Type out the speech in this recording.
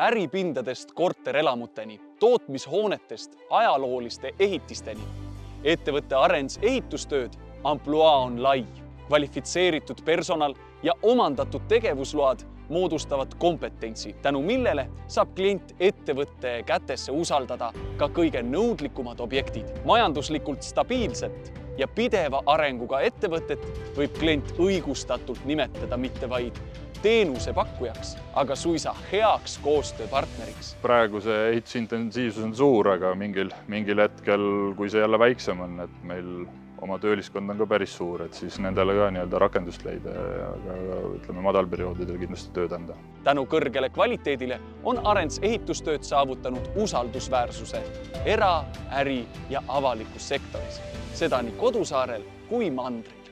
Äripindadest korterelamuteni, tootmishoonetest ajalooliste ehitisteni. Ettevõtte Arens ehitustööd ampluaa on lai. Kvalifitseeritud personal ja omandatud tegevusload moodustavad kompetentsi, tänu millele saab klient ettevõtte kätesse usaldada ka kõige nõudlikumad objektid. Majanduslikult stabiilset ja pideva arenguga ettevõtet võib klient õigustatult nimetada mitte vaid teenusepakkujaks, aga suisa heaks koostööpartneriks. Praegu see ehitusintensiivsus on suur, aga mingil hetkel, kui see jälle väiksem on, et meil oma tööliskond on ka päris suur, et siis nendele ka nii-öelda rakendust leida ja ütleme madalperioodidel kindlasti tööd anda. Tänu kõrgele kvaliteedile on Arens ehitustööd saavutanud usaldusväärsuse era-, äri- ja avalikus sektoris. Seda nii Kodusaarel kui mandril.